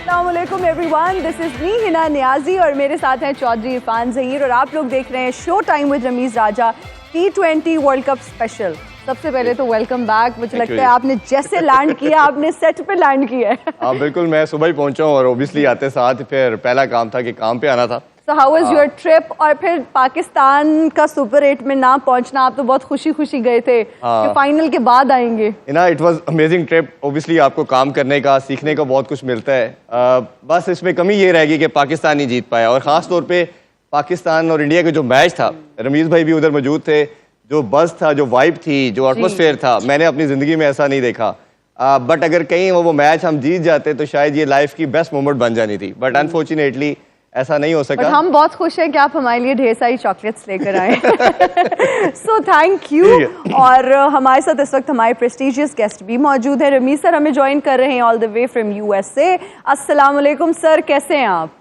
अस्सलामुअलैकुम everyone, this is me Hina Niazi और मेरे साथ हैं चौधरी इरफान ज़हीर और आप लोग देख रहे हैं show time with Rameez Raja T20 world cup special. सबसे पहले तो वेलकम बैक। मुझे लगता है आपने जैसे लैंड किया आपने सेट पे लैंड किया है। हाँ बिल्कुल, मैं सुबह ही पहुंचा हूँ और ओबियसली आते साथ फिर पहला काम था कि काम पे आना था। So how was your trip? और फिर पाकिस्तान का सुपर 8 में ना पहुंचना, आप तो बहुत खुशी खुशी गए थे कि फाइनल के बाद आएंगे। ना it was amazing trip. Obviously आपको काम करने का, सीखने का बहुत कुछ मिलता है। बस इसमें कमी ये रहेगी कि पाकिस्तान नहीं जीत पाया और ख़ास तौर पे पाकिस्तान और इंडिया का जो मैच था, रमीज़ भाई भी उधर मौजूद थे, जो बज़ था, जो वाइब थी, जो एटमॉस्फेयर था, मैंने अपनी ज़िंदगी में ऐसा नहीं देखा। बट अगर कहीं वो मैच हम जीत जाते तो शायद ये लाइफ की बेस्ट मोमेंट बन जानी थी, बट अनफॉर्चुनेटली ऐसा नहीं हो सका। बट हम बहुत खुश हैं कि आप हमारे लिए ढेर सारी चॉकलेट्स लेकर आए। So thank you. और हमारे साथ इस वक्त हमारे प्रेस्टिजियस गेस्ट भी मौजूद है। रमीज़ सर हमें ज्वाइन कर रहे हैं all the way from USA। अस्सलाम वालेकुम सर, कैसे हैं आप?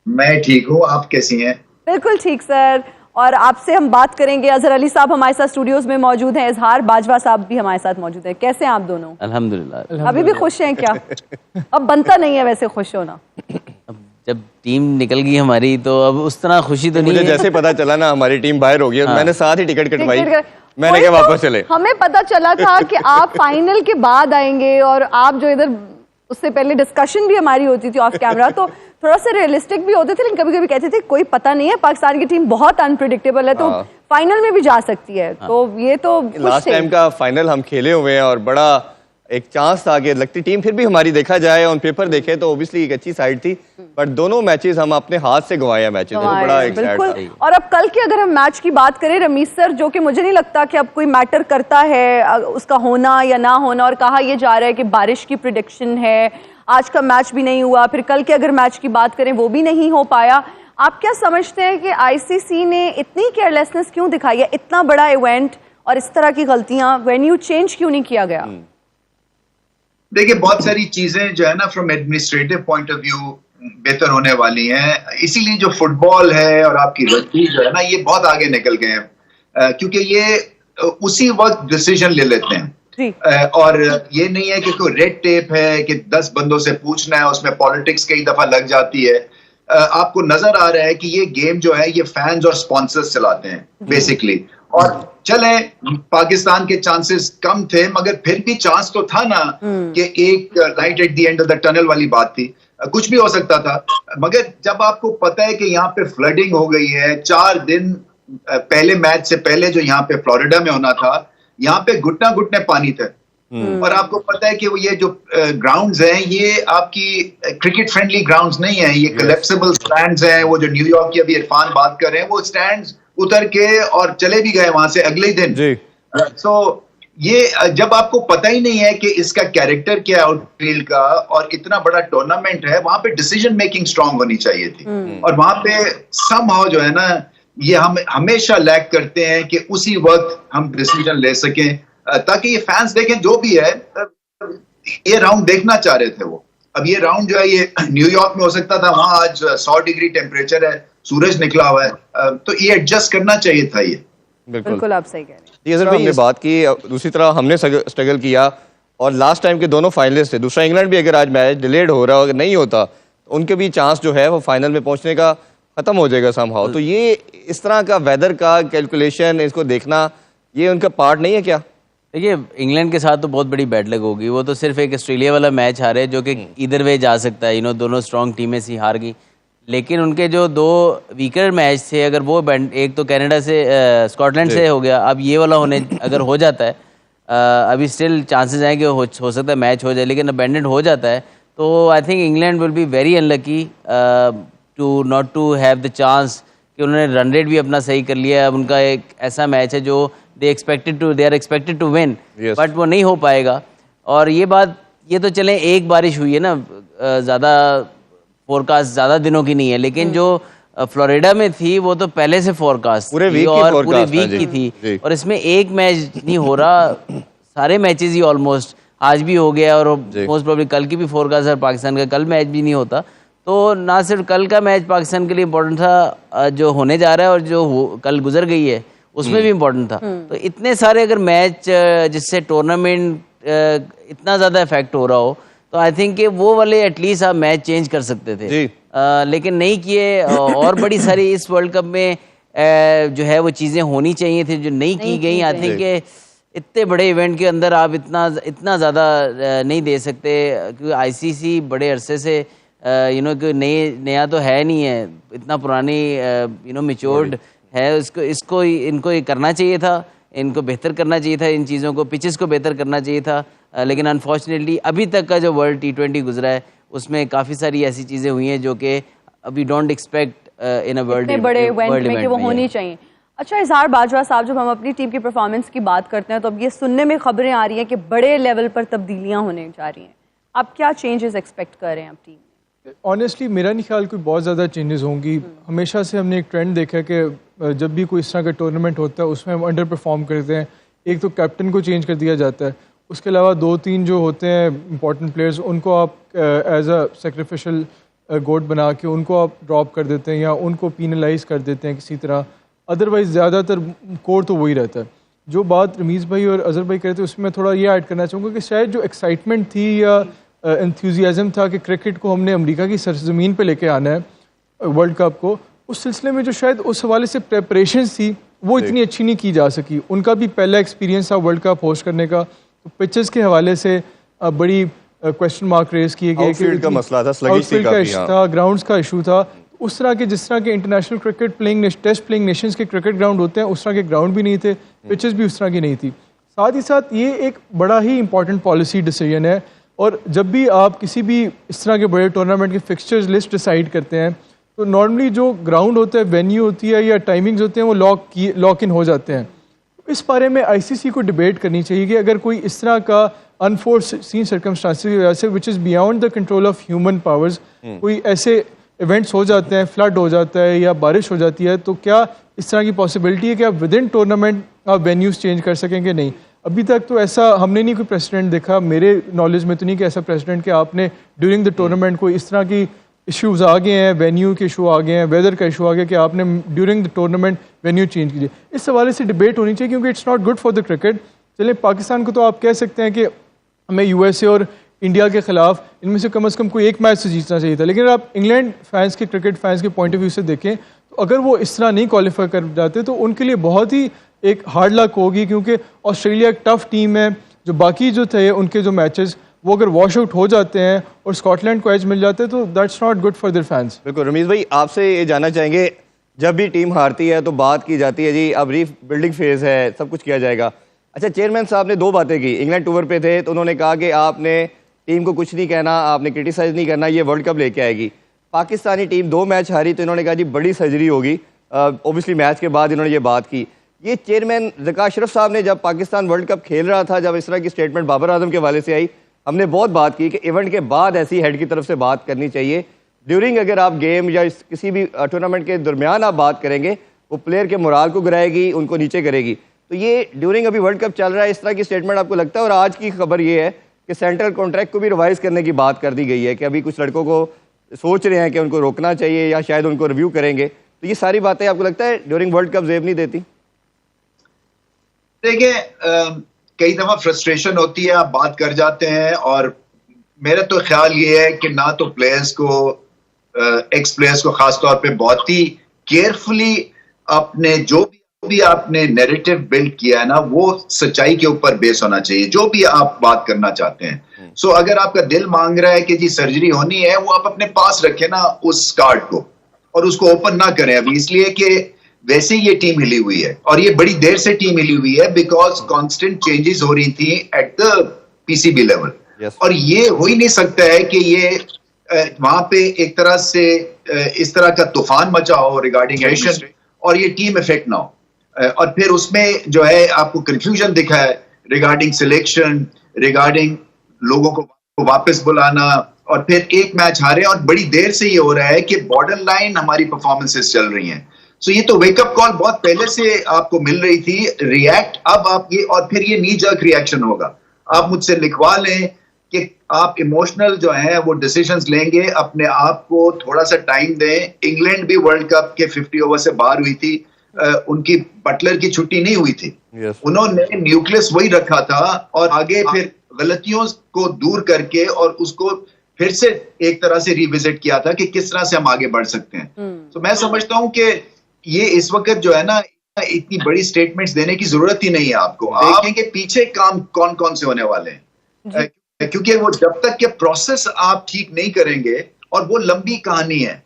मैं ठीक हूँ, आप कैसी हैं? बिल्कुल ठीक सर। और आपसे हम बात करेंगे, अजहर अली साहब हमारे साथ स्टूडियोज में मौजूद हैं, इजहार बाजवा साहब भी हमारे साथ मौजूद हैं। कैसे हैं आप दोनों? अल्हम्दुलिल्लाह। अभी भी खुश हैं क्या? अब बनता नहीं है वैसे खुश होना। जब टीम निकल गई हमारी तो अब उस तरह खुशी तो नहीं मुझे है। जैसे पता चला ना हमारी टीम बाहर हो गई, मैंने साथ ही टिकट कटवाई, मैंने कहा वापस चले। हमें पता चला था कि आप फाइनल के बाद आएंगे और आप जो इधर, उससे पहले डिस्कशन भी हमारी होती थी ऑफ कैमरा, तो थोड़ा सा रियलिस्टिक भी होते थे, लेकिन कभी कभी कहते थे कोई पता नहीं है, पाकिस्तान की टीम बहुत अनप्रिडिक्टेबल है, तो फाइनल में भी जा सकती है। तो ये तो लास्ट टाइम का फाइनल हम खेले हुए हैं और बड़ा एक चांस था कि लगती टीम फिर भी हमारी, देखा जाए ऑन पेपर देखे तो ओबियसली एक अच्छी साइड थी, बट दोनों मैचेस हम अपने हाथ से गंवाए मैचेस, तो बड़ा एक बिल्कुल। और अब कल की अगर हम मैच की बात करें रमीज़ सर, जो कि मुझे नहीं लगता कि अब कोई मैटर करता है उसका होना या ना होना, और कहा यह जा रहा है कि बारिश की प्रिडिक्शन है, आज का मैच भी नहीं हुआ, फिर कल के अगर मैच की बात करें वो भी नहीं हो पाया। आप क्या समझते हैं कि ICC ने इतनी केयरलेसनेस क्यों दिखाई है? इतना बड़ा इवेंट और इस तरह की गलतियां, वेन्यू चेंज क्यों नहीं किया गया? देखिए, बहुत सारी चीजें जो है ना from administrative point of view बेहतर होने वाली हैं, इसीलिए जो फुटबॉल है और आपकी रग्बी जो है ना, ये बहुत आगे निकल गए हैं, क्योंकि ये उसी वक्त डिसीजन ले लेते हैं। और ये नहीं है कि कोई रेड टेप है कि 10 बंदों से पूछना है, उसमें पॉलिटिक्स कई दफा लग जाती है। आपको नजर आ रहा है कि ये गेम जो है ये फैंस और स्पॉन्सर्स चलाते हैं बेसिकली। और चले पाकिस्तान के चांसेस कम थे, मगर फिर भी चांस तो था ना कि एक light at the end of the tunnel वाली बात थी, कुछ भी हो सकता था। मगर जब आपको पता है कि यहाँ पे फ्लडिंग हो गई है, 4 दिन पहले मैच से पहले जो यहाँ पे फ्लोरिडा में होना था, यहाँ पे घुटना घुटने पानी थे, और आपको पता है कि वो ये जो ग्राउंड्स हैं ये आपकी क्रिकेट फ्रेंडली ग्राउंड्स नहीं है, ये कोलैप्सिबल स्टैंड्स हैं। वो जो न्यूयॉर्क की अभी इरफान बात कर रहे हैं, वो स्टैंड्स उतर के और चले भी गए वहां से अगले दिन। सो ये जब आपको पता ही नहीं है कि इसका कैरेक्टर क्या है आउटफील्ड का, और इतना बड़ा टूर्नामेंट है, वहां पे डिसीजन मेकिंग स्ट्रांग होनी चाहिए थी, और वहां पे समहाउ जो है ना, ये हम हमेशा लैक करते हैं कि उसी वक्त हम डिसीजन ले सकें, ताकि ये फैंस देखें जो भी है। ये राउंड देखना चाह रहे थे वो। अब ये राउंड जो है ये न्यूयॉर्क में हो सकता था, वहां आज 100 डिग्री टेम्परेचर है, सूरज निकला हुआ है, तो ये एडजस्ट करना चाहिए था। ये बिल्कुल आप सही कह रहे हैं। सर हमने बात की, दूसरी तरह हमने स्ट्रगल किया, और लास्ट टाइम के दोनों फाइनलिस्ट थे। दूसरा इंग्लैंड भी अगर आज मैच डिलेड हो रहा अगर नहीं होता तो उनके भी चांस जो है वो फाइनल में पहुंचने का खत्म हो जाएगा समहाउ। तो ये इस तरह का वेदर का कैलकुलेशन, इसको देखना, ये उनका पार्ट नहीं है क्या? देखिए, इंग्लैंड के साथ तो बहुत बड़ी बैड लक होगी। वो तो सिर्फ एक ऑस्ट्रेलिया वाला मैच हारे जो कि इधर वे जा सकता है, दोनों स्ट्रॉन्ग टीमें सी हार गई। लेकिन उनके जो 2 वीकर मैच थे, अगर वो एक तो कनाडा से स्कॉटलैंड से हो गया, अब ये वाला अगर हो जाता है, अभी स्टिल चांसेस हैं कि हो सकता है मैच हो जाए, लेकिन अबेंडेंट हो जाता है तो I think England will be very unlucky to not to have the chance, कि उन्होंने रन रेट भी अपना सही कर लिया। अब उनका एक ऐसा मैच है जो they are expected to win, but वो नहीं हो पाएगा। और ये तो चलें एक बारिश हुई है ना, ज़्यादा फोरकास्ट ज़्यादा दिनों की नहीं है, लेकिन जो फ्लोरिडा में थी वो तो पहले से फोरकास्ट पूरे वीक की थी, और इसमें एक मैच नहीं हो रहा, सारे मैचेस ही ऑलमोस्ट आज भी हो गया, और मोस्ट प्रोबेबली कल की भी फोरकास्ट है पाकिस्तान का, कल मैच भी नहीं होता। तो ना सिर्फ कल का मैच पाकिस्तान के लिए इम्पोर्टेंट था जो होने जा रहा है, और जो कल गुजर गई है उसमें भी इम्पोर्टेंट था। तो इतने सारे अगर मैच जिससे टूर्नामेंट इतना ज़्यादा इफेक्ट हो रहा हो, तो आई थिंक कि वो वाले एटलीस्ट आप मैच चेंज कर सकते थे। जी। लेकिन नहीं किए। और बड़ी सारी इस वर्ल्ड कप में जो है वो चीज़ें होनी चाहिए थी जो नहीं की गई। आई थिंक कि इतने बड़े इवेंट के अंदर आप इतना ज़्यादा नहीं दे सकते, क्योंकि आईसीसी बड़े अरसे से कि नया तो है नहीं है, इतना पुरानी मैच्योर्ड है। इनको ये करना चाहिए था, इनको बेहतर करना चाहिए था, इन चीज़ों को, पिचेस को बेहतर करना चाहिए था। लेकिन अनफॉर्चुनेटली अभी तक का जो वर्ल्ड T20 गुजरा है उसमें काफ़ी सारी ऐसी चीज़ें हुई हैं जो कि अभी don't expect in a world बड़े इवेंट में कि वो होनी चाहिए। अच्छा इजहार बाजवा साहब, जब हम अपनी टीम की परफॉर्मेंस की बात करते हैं तो अब ये सुनने में खबरें आ रही हैं कि बड़े लेवल पर तब्दीलियां होने जा रही हैं, आप क्या चेंजेस एक्सपेक्ट कर रहे हैं अब टीम में? ऑनेस्टली मेरा नहीं ख्याल कोई बहुत ज़्यादा चेंजेस होंगी। हमेशा से हमने एक ट्रेंड देखा है कि जब भी कोई इस तरह का टूर्नामेंट होता है उसमें हम अंडर परफॉर्म करते हैं। एक तो कैप्टन को चेंज कर दिया जाता है, उसके अलावा 2-3 जो होते हैं इंपॉर्टेंट प्लेयर्स उनको आप एज अ सेक्रीफिशियल गोट बना के उनको आप ड्रॉप कर देते हैं या उनको पीनलाइज कर देते हैं किसी तरह। अदरवाइज़ ज़्यादातर कोर तो वही रहता है। जो बात रमीज़ भाई और अज़हर भाई कहते हैं उसमें थोड़ा ये ऐड करना चाहूँगा कि शायद जो एक्साइटमेंट थी या एंथुजियाज़म था कि क्रिकेट को हमने अमेरिका की सरजमीन पे लेके आना है वर्ल्ड कप को, उस सिलसिले में जो शायद उस हवाले से प्रेपरेशंस थी वो इतनी अच्छी नहीं की जा सकी। उनका भी पहला एक्सपीरियंस था वर्ल्ड कप होस्ट करने का, तो पिचेस के हवाले से बड़ी क्वेश्चन मार्क रेज किए गए। आउटफील्ड का मसला था, स्लगिश थी का काफी, इशू था, ग्राउंड्स का इशू था। उस तरह के जिस तरह के international cricket playing test playing nations के क्रिकेट ग्राउंड होते हैं उस तरह के ग्राउंड भी नहीं थे, पिचेस भी उस तरह की नहीं थी। साथ ही साथ ये एक बड़ा ही इंपॉर्टेंट पॉलिसी डिसीजन है, और जब भी आप किसी भी इस तरह के बड़े टूर्नामेंट के फिक्सचर्स लिस्ट डिसाइड करते हैं तो नॉर्मली जो ग्राउंड होता है, वेन्यू होती है या टाइमिंग्स होते हैं वो लॉक इन हो जाते हैं। इस बारे में आईसीसी को डिबेट करनी चाहिए कि अगर कोई इस तरह का अनफोर्सीन सर्कमस्टांसेस की वजह से which is beyond the control of human powers कोई ऐसे इवेंट्स हो जाते हैं, फ्लड हो जाता है या बारिश हो जाती है, तो क्या इस तरह की पॉसिबिलिटी है कि आप विद इन टूर्नामेंट आप वेन्यूज़ चेंज कर सकेंगे? नहीं, अभी तक तो ऐसा हमने नहीं कोई प्रेसिडेंट देखा, मेरे नॉलेज में तो नहीं कि ऐसा प्रेसिडेंट कि आपने ड्यूरिंग द टूर्नामेंट कोई इस तरह की इश्यूज़ आ गए हैं, वेन्यू के इशू आ गए हैं, वेदर का इशू आ गया कि आपने during the tournament venue change कीजिए। इस हवाले से डिबेट होनी चाहिए क्योंकि it's not good for the cricket. चलिए पाकिस्तान को तो आप कह सकते हैं कि हमें यूएसए और इंडिया के खिलाफ इनमें से कम कोई एक मैच से जीतना चाहिए था, लेकिन आप इंग्लैंड फैंस के, क्रिकेट फैंस के पॉइंट ऑफ व्यू से देखें तो अगर वो इस तरह नहीं क्वालिफाई कर जाते तो उनके लिए बहुत ही एक हार्ड लक होगी, क्योंकि ऑस्ट्रेलिया एक टफ टीम है। जो बाकी जो थे उनके जो मैचेस वो अगर वॉश आउट हो जाते हैं और स्कॉटलैंड को एज मिल जाते हैं तो that's not good for their fans. बिल्कुल रमीज़ भाई, आपसे ये जानना चाहेंगे, जब भी टीम हारती है तो बात की जाती है जी अब रीबिल्डिंग फेज है, सब कुछ किया जाएगा। अच्छा, चेयरमैन साहब ने 2 बातें की, इंग्लैंड टूर पे थे तो उन्होंने कहा कि आपने टीम को कुछ नहीं कहना, आपने क्रिटिसाइज नहीं करना, ये वर्ल्ड कप लेके आएगी। पाकिस्तानी टीम 2 मैच हारी तो इन्होंने कहा जी बड़ी सर्जरी होगी। ऑब्वियसली मैच के बाद इन्होंने ये बात की। ये चेयरमैन ज़का अशरफ साहब ने जब पाकिस्तान वर्ल्ड कप खेल रहा था, जब इस तरह की स्टेटमेंट बाबर आजम के हवाले से आई, हमने बहुत बात की कि इवेंट के बाद ऐसी हेड की तरफ से बात करनी चाहिए। ड्यूरिंग अगर आप गेम या किसी भी टूर्नामेंट के दरमियान आप बात करेंगे वो प्लेयर के मोराल को गिराएगी, उनको नीचे करेगी। तो ये ड्यूरिंग अभी वर्ल्ड कप चल रहा है, इस तरह की स्टेटमेंट आपको लगता है? और आज की खबर ये है कि सेंट्रल कॉन्ट्रैक्ट को भी रिवाइज करने की बात कर दी गई है कि अभी कुछ लड़कों को सोच रहे हैं कि उनको रोकना चाहिए या शायद उनको रिव्यू करेंगे। तो ये सारी बातें आपको लगता है ड्यूरिंग वर्ल्ड कप जेब नहीं देती? देखिए, कई दफा फ्रस्ट्रेशन होती है, आप बात कर जाते हैं, और मेरा तो ख्याल ये है कि ना तो प्लेयर्स को, एक्स प्लेयर्स को खासतौर पे बहुत ही केयरफुली अपने जो भी आपने नैरेटिव बिल्ड किया है ना, वो सच्चाई के ऊपर बेस होना चाहिए जो भी आप बात करना चाहते हैं। सो अगर आपका दिल मांग रहा है कि जी सर्जरी होनी है, वो आप अपने पास रखें ना उस कार्ड को, और उसको ओपन ना करें अभी, इसलिए कि वैसे ही ये टीम हिली हुई है और ये बड़ी देर से टीम हिली हुई है बिकॉज कांस्टेंट चेंजेस हो रही थी एट द पीसीबी लेवल। और ये हो ही नहीं सकता है कि ये वहां पे एक तरह से इस तरह का तूफान मचा हो रिगार्डिंग एडिशन और ये टीम इफेक्ट ना हो, और फिर उसमें जो है आपको कंफ्यूजन दिखा है रिगार्डिंग सिलेक्शन, रिगार्डिंग लोगों को वापस बुलाना, और फिर एक मैच हारे और बड़ी देर से ये हो रहा है कि बॉर्डर लाइन हमारी परफॉर्मेंसेस चल रही हैं। सो ये तो वेकअप कॉल बहुत पहले से आपको मिल रही थी, रिएक्ट अब आप ये, और फिर ये नी जर्क रिएक्शन होगा। आप मुझसे लिखवा लें कि आप इमोशनल जो है वो डिसीजंस लेंगे, अपने आप को थोड़ा सा टाइम दें। इंग्लैंड भी वर्ल्ड कप के 50 ओवर से बाहर हुई थी, उनकी बटलर की छुट्टी नहीं हुई थी, उन्होंने न्यूक्लियस वही रखा था और आगे फिर गलतियों को दूर करके और उसको फिर से एक तरह से रिविजिट किया था कि किस तरह से हम आगे बढ़ सकते हैं। तो मैं समझता हूं कि ये इस वक्त जो है ना, इतनी बड़ी स्टेटमेंट्स देने की जरूरत ही नहीं है आपको। आप देखें कि पीछे काम कौन कौन से होने वाले हैं, क्योंकि वो जब तक के प्रोसेस आप ठीक नहीं करेंगे, और वो लंबी कहानी है,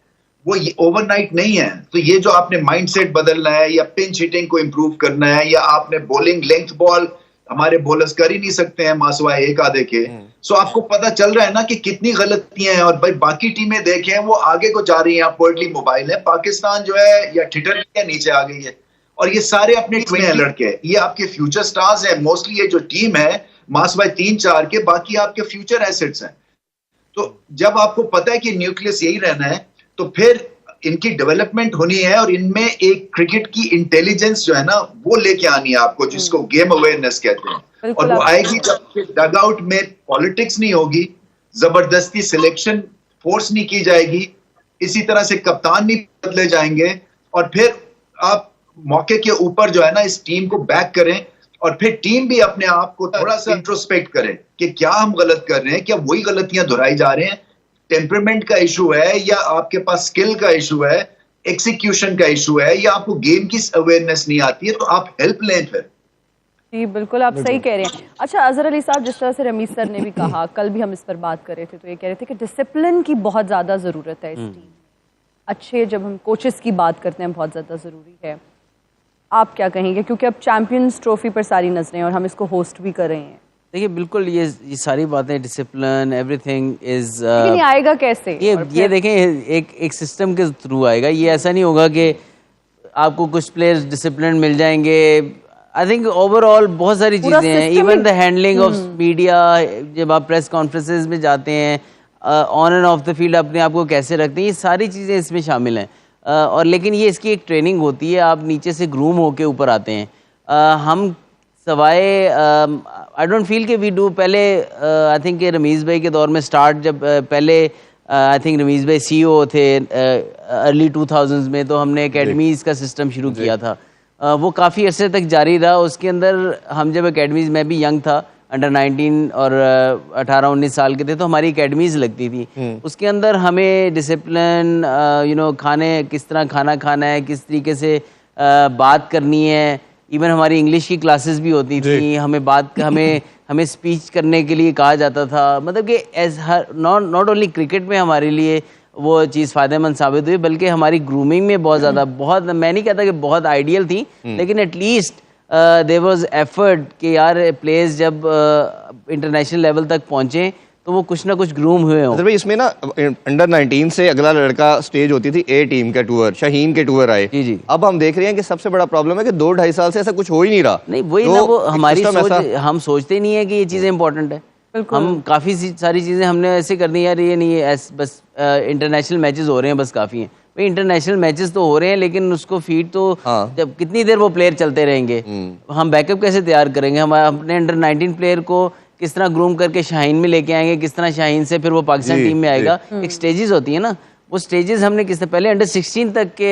वो ओवरनाइट नहीं है। तो ये जो आपने माइंडसेट बदलना है, या पिंच हिटिंग को इंप्रूव करना है, या आपने बॉलिंग लेंथ बॉल हमारे बॉलर्स कर ही नहीं सकते हैं मासवाए एक आधे के। सो आपको पता चल रहा है ना कि कितनी गलतियां हैं, और भाई बाकी टीमें देखें वो आगे को जा रही हैं। आप वर्ल्डली मोबाइल है, पाकिस्तान जो है या ठिठर के नीचे आ गई है, और ये सारे अपने टीम हैं लड़के, ये आपके फ्यूचर स्टार्स हैं। मोस्टली ये जो टीम है मासवाए 3-4 के, बाकी आपके फ्यूचर एसेट्स हैं। तो जब आपको पता है कि न्यूक्लियस यही रहना है, तो फिर इनकी डेवलपमेंट होनी है, और इनमें एक क्रिकेट की इंटेलिजेंस जो है ना वो लेके आनी है आपको, जिसको गेम अवेयरनेस कहते हैं। और वो आएगी जब डग आउट में पॉलिटिक्स नहीं होगी, जबरदस्ती सिलेक्शन फोर्स नहीं की जाएगी, इसी तरह से कप्तान नहीं बदले जाएंगे, और फिर आप मौके के ऊपर जो है ना इस टीम को बैक करें, और फिर टीम भी अपने आप को थोड़ा सा इंट्रोस्पेक्ट करे कि क्या हम गलत कर रहे हैं, क्या वही गलतियां दोहराई जा रहे हैं, टेम्परामेंट का इशू है, या आपके पास स्किल का इशू है, एक्सिक्यूशन का इशू है, या आपको गेम की अवेयरनेस नहीं आती है, तो आप हेल्प लें फिर। जी बिल्कुल, आप सही कह रहे हैं। अच्छा अजहर अली साहब, जिस तरह से रमीज सर ने भी कहा, कल भी हम इस पर बात कर रहे थे, तो ये कह रहे थे कि डिसिप्लिन की बहुत ज़्यादा ज़रूरत है इस टीम में। अच्छे, जब हम कोचेस की बात करते हैं, बहुत ज़्यादा ज़रूरी है। आप क्या कहेंगे, क्योंकि अब चैंपियंस ट्रॉफी पर सारी नजरें, और हम इसको होस्ट भी कर रहे हैं। देखिए बिल्कुल ये सारी बातें, डिसिप्लिन एवरीथिंग इज, लेकिन ये आएगा कैसे? ये देखें एक सिस्टम के थ्रू आएगा। ये ऐसा नहीं होगा कि आपको कुछ प्लेयर्स डिसिप्लिन मिल जाएंगे। आई थिंक ओवरऑल बहुत सारी चीजें हैं, even the handling of media, जब आप प्रेस कॉन्फ्रेंसेज में जाते हैं, on end of the field अपने आप को कैसे रखते हैं, ये सारी चीज़ें इसमें शामिल हैं। और लेकिन ये इसकी एक ट्रेनिंग होती है, आप नीचे से ग्रूम होके ऊपर आते हैं। हम सवाए आई डोंट फील कि वी डू, पहले आई थिंक रमीज़ भाई के दौर में स्टार्ट, जब पहले आई थिंक रमीज़ भाई CEO थे अर्ली 2000s में, तो हमने एकेडमीज़ का सिस्टम शुरू किया था। वो काफ़ी अरसे तक जारी रहा। उसके अंदर हम जब एकेडमीज़, मैं भी यंग था, अंडर 19 और 18-19 साल के थे, तो हमारी एकेडमीज़ लगती थी। उसके अंदर हमें डिसिप्लिन, खाने किस तरह खाना खाना है, किस तरीके से बात करनी है, इवन हमारी इंग्लिश की क्लासेस भी होती थी। हमें स्पीच करने के लिए कहा जाता था। मतलब कि एज नॉट ओनली क्रिकेट में हमारे लिए वो चीज़ फ़ायदेमंद साबित हुई, बल्कि हमारी ग्रूमिंग में बहुत ज़्यादा, मैं नहीं कहता कि बहुत आइडियल थी, लेकिन एटलीस्ट देयर वाज एफर्ट कि यार प्लेयर्स जब इंटरनेशनल लेवल तक पहुंचे तो वो कुछ ना कुछ ग्रूम हुए हों। भाई इसमें ना अंडर 19 से अगला लड़का स्टेज होती थी A टीम का टूर, शाहीन के टूर आए। जी। अब हम देख रहे हैं कि सबसे बड़ा प्रॉब्लम है कि 2-2.5 साल से ऐसा कुछ हो ही नहीं रहा। नहीं वही ना, वो हमारी सोच, हम सोचते नहीं है कि ये चीज़ें इंपॉर्टेंट है। हम काफ़ी सारी चीज़ें हमने ऐसे कर दी, यार ये नहीं है, बस इंटरनेशनल मैचेस हो रहे हैं, बस काफ़ी हैं। भाई इंटरनेशनल मैचेस तो हो रहे हैं, लेकिन उसको फीड तो जब कितनी देर वो प्लेयर चलते रहेंगे, हम बैकअप कैसे तैयार करेंगे? हम अपने अंडर 19 प्लेयर को किस तरह ग्रूम करके शाहीन में लेके आएंगे, किस तरह शाहीन से फिर वो पाकिस्तान टीम में आएगा। एक स्टेजेस होती है ना, वो स्टेजेस हमने किस तरह, पहले अंडर 16 तक के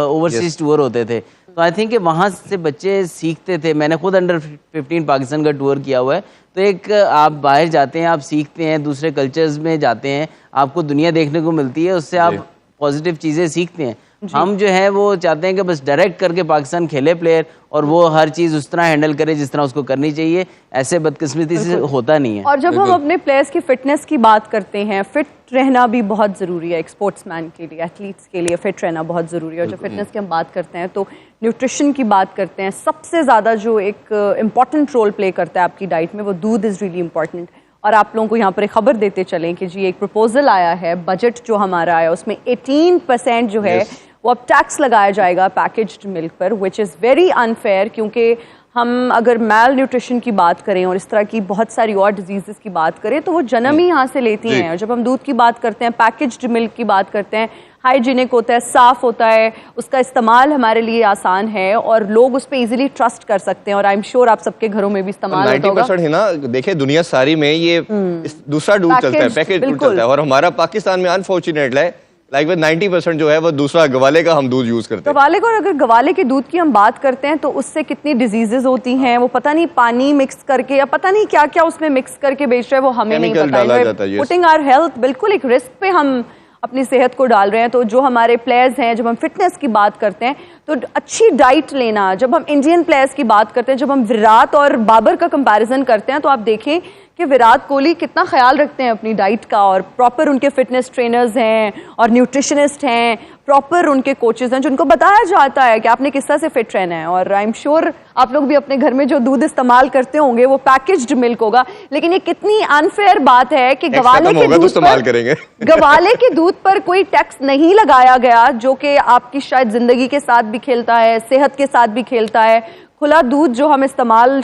ओवरसीज टूर होते थे, तो आई थिंक वहाँ से बच्चे सीखते थे। मैंने खुद अंडर 15 पाकिस्तान का टूर किया हुआ है, तो एक आप बाहर जाते हैं, आप सीखते हैं, दूसरे कल्चर्स में जाते हैं, आपको दुनिया देखने को मिलती है, उससे आप पॉजिटिव चीज़ें सीखते हैं। हम जो है वो चाहते हैं कि बस डायरेक्ट करके पाकिस्तान खेले प्लेयर, और वो हर चीज़ उस तरह हैंडल करे जिस तरह उसको करनी चाहिए। ऐसे बदकिस्मती से होता नहीं है। और जब हम अपने प्लेयर्स की फिटनेस की बात करते हैं, फिट रहना भी बहुत ज़रूरी है। एक स्पोर्ट्समैन के लिए, एथलीट्स के लिए फिट रहना बहुत ज़रूरी है। और जब फिटनेस की हम बात करते हैं तो न्यूट्रिशन की बात करते हैं। सबसे ज़्यादा जो एक इम्पॉर्टेंट रोल प्ले करता है आपकी डाइट में, वो दूध इज़ रियली इम्पॉर्टेंट। और आप लोगों को यहाँ पर एक खबर देते चलें कि जी एक प्रपोजल आया है, बजट जो हमारा आया उसमें 18% जो है वो अब टैक्स लगाया जाएगा पैकेज्ड मिल्क पर, विच इज़ वेरी अनफेयर। क्योंकि हम अगर मैल न्यूट्रिशन की बात करें और इस तरह की बहुत सारी और डिजीज़ की बात करें, तो वो जन्म ही यहाँ से लेती हैं। और जब हम दूध की बात करते हैं, पैकेज्ड मिल्क की बात करते हैं, हाइजीनिक होता है, साफ़ होता है, उसका इस्तेमाल हमारे लिए आसान है और लोग उस पर ईजिली ट्रस्ट कर सकते हैं। और आई एम श्योर आप सबके घरों में भी इस्तेमाल होता होगा। 90% है ना, देखे दुनिया सारी में ये दूसरा दूध चलता है, पैकेज दूध चलता है। और हमारा पाकिस्तान में अनफॉर्चुनेटली लाइक 90% जो है वो दूसरा गवाले का हम दूध यूज करते हैं। गवाले को, और अगर गवाले के दूध की हम बात करते हैं तो उससे कितनी डिजीजेस होती हैं, वो पता नहीं पानी मिक्स करके या पता नहीं क्या क्या उसमें मिक्स करके बेच रहे हैं, वो हमें नहीं Chemical डाला जाता है, पता। yes. पुटिंग आवर हेल्थ, बिल्कुल एक रिस्क पे हम अपनी सेहत को डाल रहे हैं। तो जो हमारे प्लेयर्स हैं, जब हम फिटनेस की बात करते हैं तो अच्छी डाइट लेना, जब हम इंडियन प्लेयर्स की बात करते हैं, जब हम विराट और बाबर का कंपैरिजन करते हैं तो आप देखें कि विराट कोहली कितना ख्याल रखते हैं अपनी डाइट का, और प्रॉपर उनके फिटनेस ट्रेनर्स हैं और न्यूट्रिशनिस्ट हैं, प्रॉपर उनके कोचेज हैं जिनको बताया जाता है कि आपने किस तरह से फिट रहना है। और आई एम श्योर आप लोग भी अपने घर में जो दूध इस्तेमाल करते होंगे वो पैकेज्ड मिल्क होगा। लेकिन ये कितनी अनफेयर बात है कि गवाले के दूध इस्तेमाल करेंगे गवाले के दूध पर कोई टैक्स नहीं लगाया गया, जो कि आपकी शायद जिंदगी के साथ भी खेलता है, सेहत के साथ भी खेलता है। खुला दूध जो हम इस्तेमाल,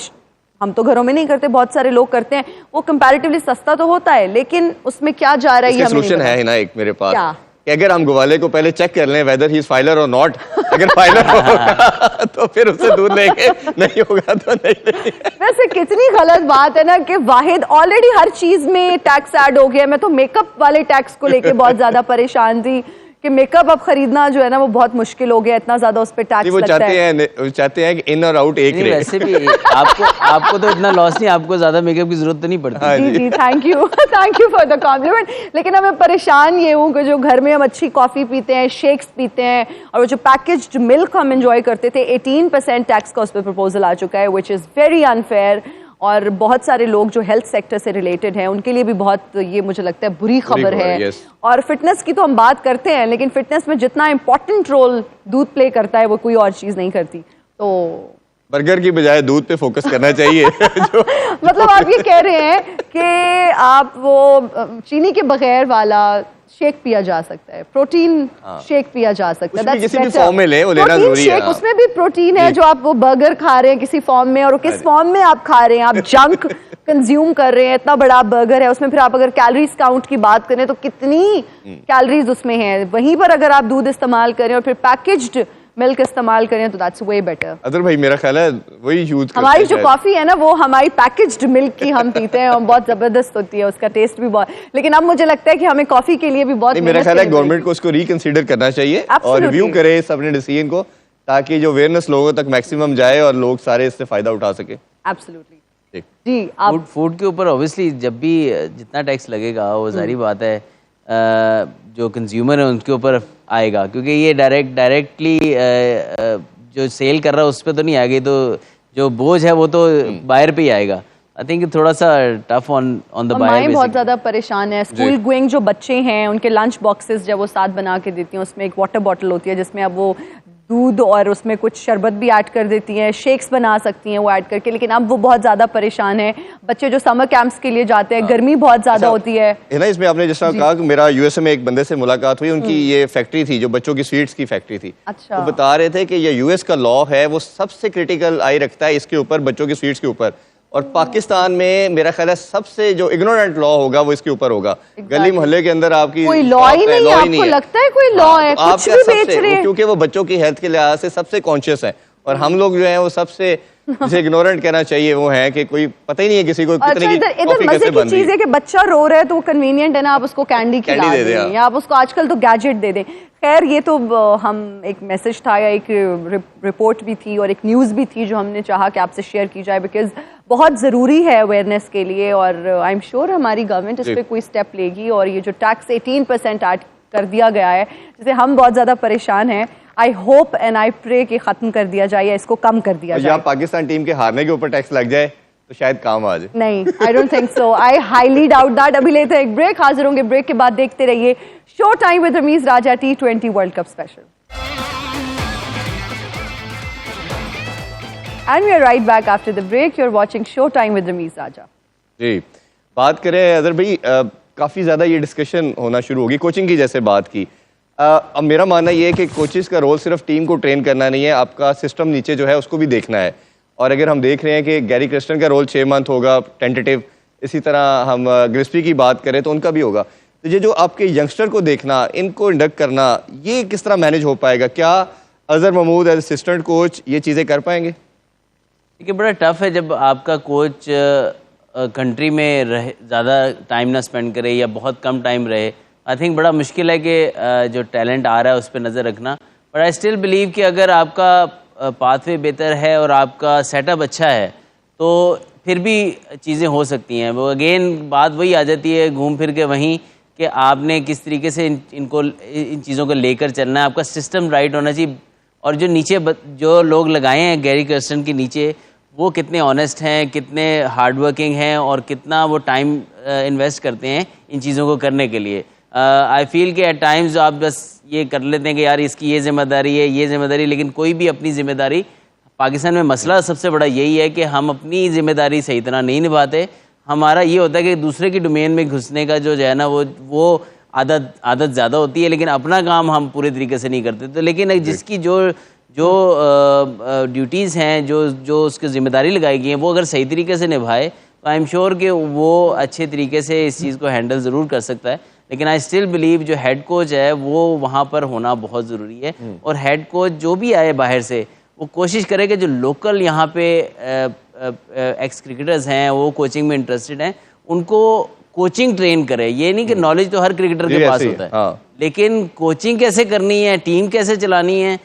हम तो घरों में नहीं करते, बहुत सारे लोग करते हैं, वो कंपैरेटिवली सस्ता तो होता है, लेकिन उसमें क्या जा रहा है ये हमें नहीं सोल्यूशन पता। है ना एक मेरे पास, क्या? कि अगर हम गवाले को पहले चेक कर लें वेदर ही इज फाइलर और नॉट, अगर फाइलर होगा तो फिर उससे दूध लेंगे, नहीं होगा तो नहीं लेंगे। वैसे कितनी गलत बात है ना कि वाहिद ऑलरेडी हर चीज में टैक्स ऐड हो गया। मैं तो मेकअप वाले टैक्स को लेके बहुत ज्यादा परेशान थी कि मेकअप अब खरीदना जो है ना वो बहुत मुश्किल हो गया, इतना ज्यादा उस पे टैक्स वो लगता है। वो चाहते हैं कि इन और आउट एक नहीं, रहे। वैसे भी आपको तो इतना लॉस नहीं, आपको ज्यादा मेकअप की जरूरत तो नहीं पड़ती। जी जी, thank you for the compliment. लेकिन मैं परेशान ये हूँ कि जो घर में हम अच्छी कॉफी पीते हैं, शेक्स पीते हैं, और वो जो पैकेज्ड मिल्क हम एंजॉय करते थे, 18% टैक्स का उस पर प्रपोजल आ चुका है, विच इज़ वेरी अनफेयर। और बहुत सारे लोग जो हेल्थ सेक्टर से रिलेटेड हैं उनके लिए भी बहुत, ये मुझे लगता है बुरी खबर है। yes. और फिटनेस की तो हम बात करते हैं, लेकिन फिटनेस में जितना इंपॉर्टेंट रोल दूध प्ले करता है वो कोई और चीज़ नहीं करती। तो बर्गर की बजाय दूध पे फोकस करना चाहिए। मतलब आप ये कह रहे हैं कि आप वो चीनी के बगैर वाला शेक पिया जा सकता है, प्रोटीन शेक पिया जा सकता है, उसमें That's किसी भी better. फॉर्म में ले, वो लेना प्रोटीन जरूरी है, शेक, हाँ। उसमें भी प्रोटीन है, जो आप वो बर्गर खा रहे हैं किसी फॉर्म में, और वो किस फॉर्म में आप खा रहे हैं, आप जंक कंज्यूम कर रहे हैं। इतना बड़ा बर्गर है, उसमें फिर आप अगर कैलोरीज काउंट की बात करें तो कितनी कैलोरीज उसमें है। वहीं पर अगर आप दूध इस्तेमाल करें और फिर पैकेज्ड मिल्क इस्तेमाल करें तो दैट्स वे बेटर। अदर भाई मेरा ख्याल है वही यूज हमारी जो कॉफी है ना वो हमारी पैकेज्ड मिल्क की हम पीते हैं और बहुत जबरदस्त होती है, उसका टेस्ट भी बहुत। लेकिन अब मुझे लगता है कि हमें कॉफी के लिए भी बहुत नहीं, मेरा मेहनत ख्याल है करनी गवर्नमेंट को उसको रिकंसीडर करना चाहिए और Absolutely. रिव्यू करे इस अपने डिसीजन को, ताकि जो अवेयरनेस लोगों तक मैक्सिमम जाए और लोग सारे इससे फायदा उठा सके। एब्सोल्युटली ठीक। जी। आप फूड के ऊपर ऑब्वियसली जब भी जितना टैक्स लगेगा वो सारी बात है जो कंज्यूमर है उनके ऊपर आएगा, क्योंकि ये डायरेक्टली जो सेल कर रहा है उस पर तो नहीं आएगी, तो जो बोझ है वो तो बायर पे ही आएगा। आई थिंक थोड़ा सा टफ ऑन द और माएँ बायर। बहुत ज़्यादा परेशान है। स्कूल गोइंग जो बच्चे हैं उनके लंच बॉक्सेस जब वो साथ बना के देती हैं, उसमें एक वाटर बॉटल होती है जिसमें अब वो दूध और उसमें कुछ शरबत भी ऐड कर देती हैं, शेक्स बना सकती हैं वो ऐड करके। लेकिन अब वो बहुत ज़्यादा परेशान है, बच्चे जो समर कैंप्स के लिए जाते हैं, गर्मी बहुत ज़्यादा होती है ना। इसमें आपने जिस तरह कहा कि मेरा यूएसए में एक बंदे से मुलाकात हुई, उनकी ये फैक्ट्री थी जो बच्चों की स्वीट्स की फैक्ट्री थी। अच्छा। वो बता रहे थे कि ये यूएस का लॉ है वो सबसे क्रिटिकल आई रखता है इसके ऊपर, बच्चों की स्वीट्स के ऊपर। और पाकिस्तान में मेरा ख्याल है सबसे जो इग्नोरेंट लॉ होगा वो इसके ऊपर होगा। गली मोहल्ले के अंदर आपकी कोई लॉ ही नहीं है, आपको लगता है कोई लॉ है? कुछ भी बेच रहे हैं, क्योंकि वो बच्चों की हेल्थ के लिहाज से सबसे कॉन्शियस है। और हम लोग जो है वो सबसे जिसे इग्नोरेंट कहना चाहिए वो है कि कोई पता ही नहीं है किसी को अच्छा, कितने की इधर कॉफी मजे कैसे की बन रही चीज है कि बच्चा रो रहा है तो वो कन्वीनियंट है ना, आप उसको कैंडी खिला दे दें, दें या आप उसको आजकल तो गैजेट दे दें। खैर ये तो हम एक मैसेज था या एक रिपोर्ट भी थी और एक न्यूज़ भी थी जो हमने चाहा कि आपसे शेयर की जाए, बिकॉज बहुत ज़रूरी है अवेयरनेस के लिए। और आई एम श्योर हमारी गवर्नमेंट इस पर कोई स्टेप लेगी और ये जो टैक्स 18% ऐड कर दिया गया है जिससे हम बहुत ज़्यादा परेशान हैं, I hope and I pray कि ख़त्म कर दिया जाए या इसको कम कर दिया जाए। या पाकिस्तान टीम के हारने के ऊपर टैक्स लग जाए तो शायद काम आ जाए। नहीं, I don't think so, I highly doubt that. अभी लेते हैं एक ब्रेक, हाजिर होंगे ब्रेक के बाद। देखते रहिए show time with Rameez Raja T20 world cup special. And we are right back after the break. You are watching show time with Rameez Raja. जी, बात करें अदर भाई, काफ़ी ज़्यादा ये डिस्कशन होना शुरू होगी कोचिंग की, जैसे बात की। अब मेरा मानना ये है कि कोचेस का रोल सिर्फ टीम को ट्रेन करना नहीं है, आपका सिस्टम नीचे जो है उसको भी देखना है। और अगर हम देख रहे हैं कि गैरी क्रिस्टन का रोल 6 मंथ होगा टेंटेटिव, इसी तरह हम ग्रिस्पी की बात करें तो उनका भी होगा। तो ये जो आपके यंगस्टर को देखना, इनको इंडक्ट करना, ये किस तरह मैनेज हो पाएगा? क्या Azhar Mahmood as assistant coach ये चीज़ें कर पाएंगे? देखिए बड़ा टफ है जब आपका कोच कंट्री में रहे, ज़्यादा टाइम ना स्पेंड करे या बहुत कम टाइम रहे। आई थिंक बड़ा मुश्किल है कि जो टैलेंट आ रहा है उस पर नज़र रखना। बट आई स्टिल बिलीव कि अगर आपका पाथवे बेहतर है और आपका सेटअप अच्छा है तो फिर भी चीज़ें हो सकती हैं। वो अगेन बात वही आ जाती है घूम फिर के वहीं कि आपने किस तरीके से इन चीज़ों को लेकर चलना है। आपका सिस्टम राइट होना चाहिए। और जो नीचे जो लोग लगाए हैं गैरी कर्स्टन के नीचे, वो कितने ऑनेस्ट हैं, कितने हार्ड वर्किंग हैं और कितना वो टाइम इन्वेस्ट करते हैं इन चीज़ों को करने के लिए। आई फील कि एट टाइम्स आप बस ये कर लेते हैं कि यार इसकी ये जिम्मेदारी है, ये जिम्मेदारी, लेकिन कोई भी अपनी जिम्मेदारी, पाकिस्तान में मसला सबसे बड़ा यही है कि हम अपनी जिम्मेदारी सही तरह नहीं निभाते। हमारा ये होता है कि दूसरे की डोमेन में घुसने का जो है ना वो आदत ज़्यादा होती है, लेकिन अपना काम हम पूरे तरीके से नहीं करते। तो लेकिन जिसकी जो ड्यूटीज़ हैं, जो उसकी जिम्मेदारी लगाई गई हैं, वो अगर सही तरीके से निभाए तो आई एम श्योर कि वो अच्छे तरीके से इस चीज़ को हैंडल ज़रूर कर सकता है। लेकिन आई स्टिल बिलीव जो हेड कोच है वो वहाँ पर होना बहुत ज़रूरी है। और हेड कोच जो भी आए बाहर से, वो कोशिश करे कि जो लोकल यहाँ पे एक्स क्रिकेटर्स हैं, वो कोचिंग में इंटरेस्टेड हैं, उनको कोचिंग ट्रेन करे। ये नहीं कि नॉलेज तो हर क्रिकेटर के पास होता है, हाँ। लेकिन कोचिंग कैसे करनी है, टीम कैसे चलानी है,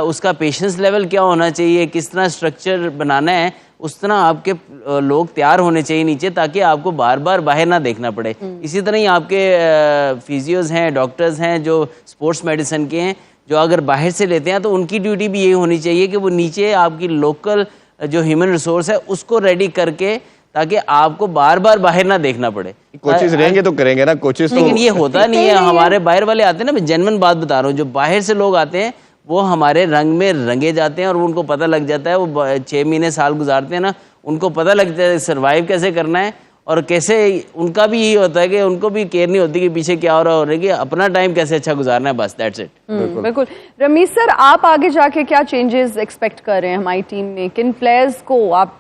उसका पेशेंस लेवल क्या होना चाहिए, किस तरह स्ट्रक्चर बनाना है, उस तरह आपके लोग तैयार होने चाहिए नीचे, ताकि आपको बार बार बाहर ना देखना पड़े। इसी तरह ही आपके फिजियोज हैं, डॉक्टर्स हैं जो स्पोर्ट्स मेडिसिन के हैं, जो अगर बाहर से लेते हैं तो उनकी ड्यूटी भी यही होनी चाहिए कि वो नीचे आपकी लोकल जो ह्यूमन रिसोर्स है उसको रेडी करके, ताकि आपको बार बार बाहर ना देखना पड़े। कोचेस रहेंगे तो करेंगे ना, कोचेस तो लेकिन ये होता नहीं है। हमारे बाहर वाले आते हैं ना, मैं जेन्युइन बात बता रहा हूँ, जो बाहर से लोग आते हैं वो हमारे रंग में रंगे जाते हैं और उनको पता लग जाता है। वो 6 महीने साल गुजारते हैं ना, उनको पता लग जाता है सर्वाइव कैसे करना है और कैसे। उनका भी यही होता है कि उनको भी केयर नहीं होती कि पीछे क्या हो रहा है, कि अपना टाइम कैसे अच्छा गुजारना है, बस दैट्स इट। बिल्कुल। रमीज सर, आप आगे जाके क्या चेंजेस एक्सपेक्ट कर रहे हैं हमारी टीम में? किन प्लेयर्स को आप